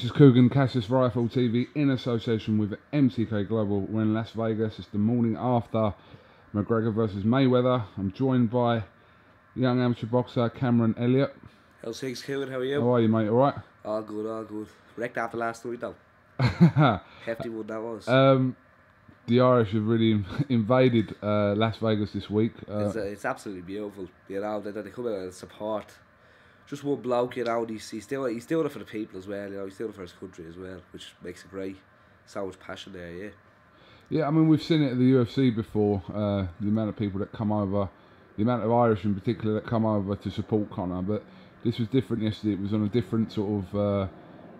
This is KUGAN CASSIUS Rifle TV in association with MTK Global. We're in Las Vegas. It's the morning after McGregor versus Mayweather. I'm joined by young amateur boxer Cameron Elliott. How's things, Kevin? How are you? How are you, mate? All right? All good, all good. Wrecked after last night, though. Hefty one that was. The Irish have really invaded Las Vegas this week. It's absolutely beautiful, you know. They come out and support. Just one bloke, you know, and he's doing it for the people as well, you know. He's doing it for his country as well, which makes it great. So much passion there, yeah. Yeah, I mean, we've seen it at the UFC before. The amount of people that come over, the amount of Irish in particular that come over to support Conor. But this was different yesterday. It was on a different sort of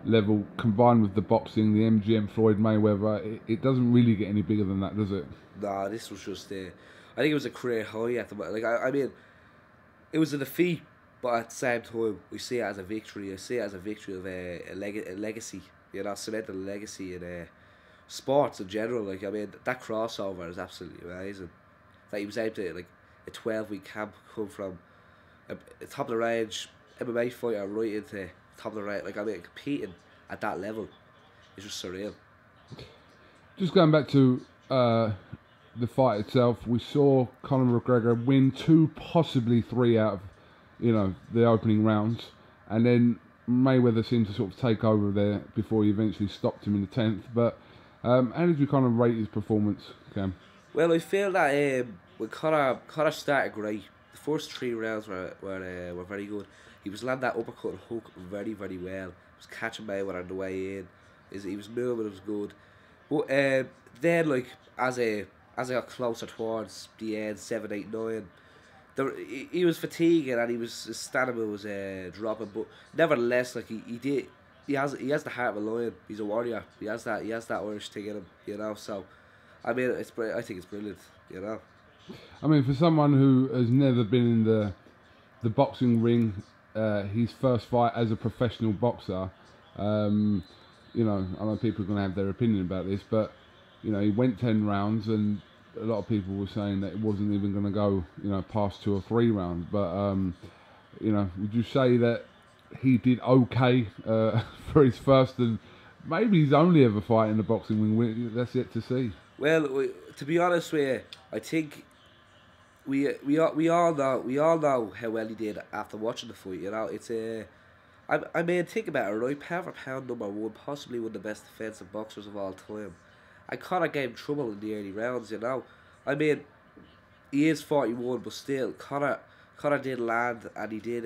level, combined with the boxing, the MGM Floyd Mayweather. It doesn't really get any bigger than that, does it? Nah, this was just I think it was a career high at the moment. Like I mean, it was a defeat, but at the same time, we see it as a victory. I see it as a victory of a legacy. You know, cementing a legacy in sports in general. Like, I mean, that crossover is absolutely amazing. That he was able to, like, a 12-week camp come from a top of the range MMA fighter right into top of the range. Like, I mean, competing at that level is just surreal. Just going back to the fight itself, we saw Conor McGregor win 2, possibly 3 out of, you know, the opening rounds, and then Mayweather seemed to sort of take over there before he eventually stopped him in the 10th. But how did you kind of rate his performance, Cam? Well, I feel that when Conor started great, the first 3 rounds were very good. He was landing that uppercut and hook very, very well. He was catching Mayweather on the way in. He was moving, it was good. But then, like, as I got closer towards the end, 7, 8, 9, he was fatiguing and his stamina was dropping. But nevertheless, like, he has the heart of a lion. He's a warrior. He has that Irish thing in him, you know. So, I mean, I think it's brilliant, you know. I mean, for someone who has never been in the boxing ring, his first fight as a professional boxer, you know, I know people are going to have their opinion about this, but, you know, he went 10 rounds and a lot of people were saying that it wasn't even going to go, you know, past 2 or 3 rounds. But, you know, would you say that he did okay for his first and maybe his only ever fight in the boxing ring? That's yet to see. Well, to be honest with you, I think we all know how well he did after watching the fight. You know, it's I mean, think about it, right? Pound for pound, #1, possibly one of the best defensive boxers of all time. And Conor gave him trouble in the early rounds, you know. I mean, he is 41, but still, Conor did land, and he did.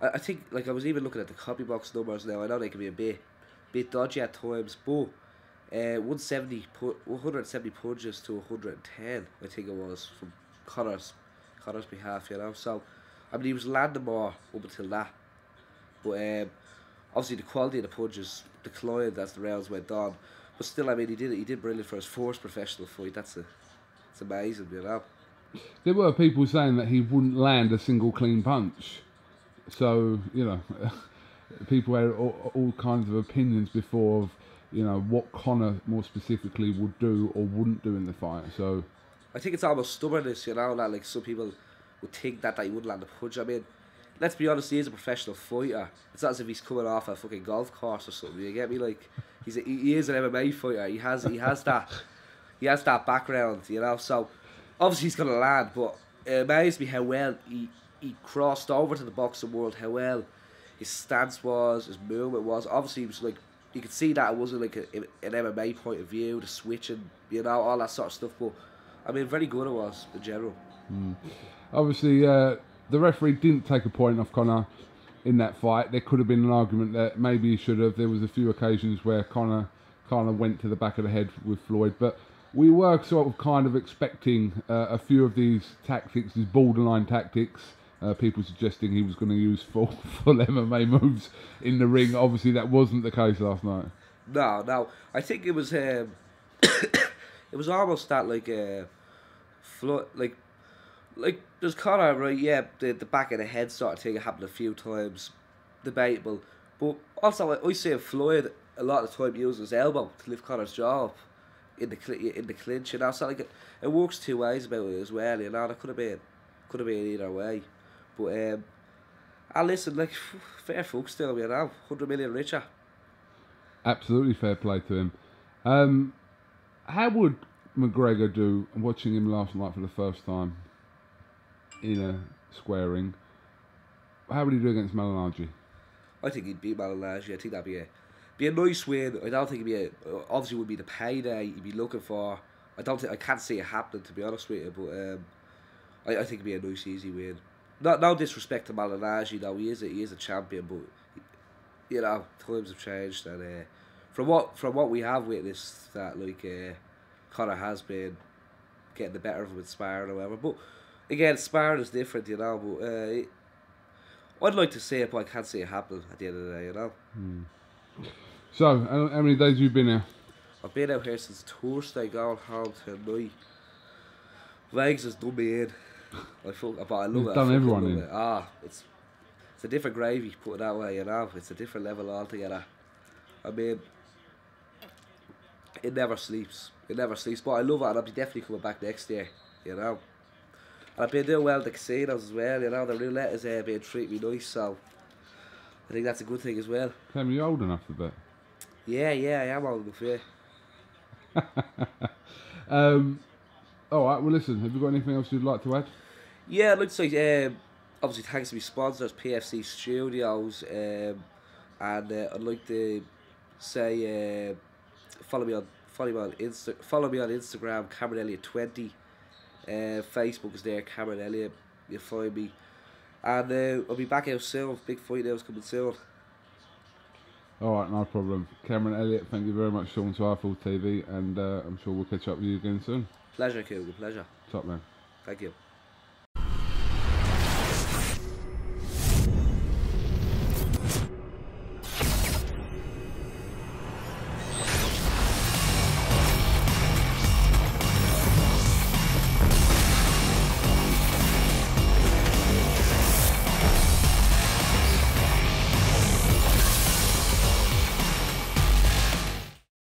I think, like, I was even looking at the copy box numbers now. I know they can be a bit dodgy at times, but 170 punches to 110, I think it was, from Conor's behalf, you know. So, I mean, he was landing more up until that, but obviously the quality of the punches declined as the rounds went on. But still, I mean, he did brilliant for his first professional fight. It's amazing, you know. There were people saying that he wouldn't land a single clean punch. So, you know, people had all kinds of opinions before of, you know, what Conor more specifically would do or wouldn't do in the fight. So, I think it's almost stubbornness, you know, that, like, some people would think that he wouldn't land a punch. I mean, let's be honest, he is a professional fighter. It's not as if he's coming off a fucking golf course or something. You get me? Like, he is an MMA fighter. He has that background, you know. So obviously he's gonna land, but it amazed me how well he crossed over to the boxing world. How well his stance was, his movement was. Obviously, he was like, you could see that it wasn't like an MMA point of view, the switching, you know, all that sort of stuff. But I mean, very good it was in general. Obviously, the referee didn't take a point off Conor in that fight. There could have been an argument that maybe he should have. There was a few occasions where Conor went to the back of the head with Floyd, but we were sort of kind of expecting a few of these tactics, these borderline tactics. People suggesting he was going to use full MMA moves in the ring. Obviously, that wasn't the case last night. No. I think it was it was almost that Floyd, like, there's Conor, right? Yeah, the back of the head sort of thing happened a few times, debatable. But also, I see Floyd a lot of the time use his elbow to lift Conor's jaw up in the clinch, you know. So, like, it works 2 ways about it as well, you know. That could have been either way. But listen, like, fair folks still, you know, 100 million richer. Absolutely fair play to him. How would McGregor do watching him last night for the first time in a square ring? How would he do against Malignaggi? I think he'd beat Malignaggi. I think that'd be a nice win. I don't think it'd be obviously would be the payday he'd be looking for. I can't see it happening, to be honest with you, but I think it'd be a nice easy win. No disrespect to Malignaggi though, he is a champion, but you know, times have changed, and from what we have witnessed, that Conor has been getting the better of him in sparring or whatever. But again, sparring is different, you know. But I'd like to see it, but I can't see it happen at the end of the day, you know. So, how many days have you been here? I've been out here since Thursday, going home tonight. Vegas has done me in. But I love it. Done everyone in. It's a different gravy, put it that way, you know. It's a different level altogether. I mean, it never sleeps. It never sleeps. But I love it, and I'll be definitely coming back next year, you know. And I've been doing well at the casinos as well, you know. The roulette has been treating me nice, so I think that's a good thing as well. Cam, you old enough to bet? Yeah, I am old enough, yeah. Alright, well listen, have you got anything else you'd like to add? Yeah, I'd like to say, obviously thanks to my sponsors, PFC Studios, and I'd like to say follow me on Instagram, Cameron Elliott 20. Facebook is there, Cameron Elliott. You'll find me, and I'll be back out soon. Big fight now's coming soon. Alright, no problem. Cameron Elliott, thank you very much for talking to iFull TV, and I'm sure we'll catch up with you again soon. Pleasure, KUGAN, pleasure. Top man. Thank you.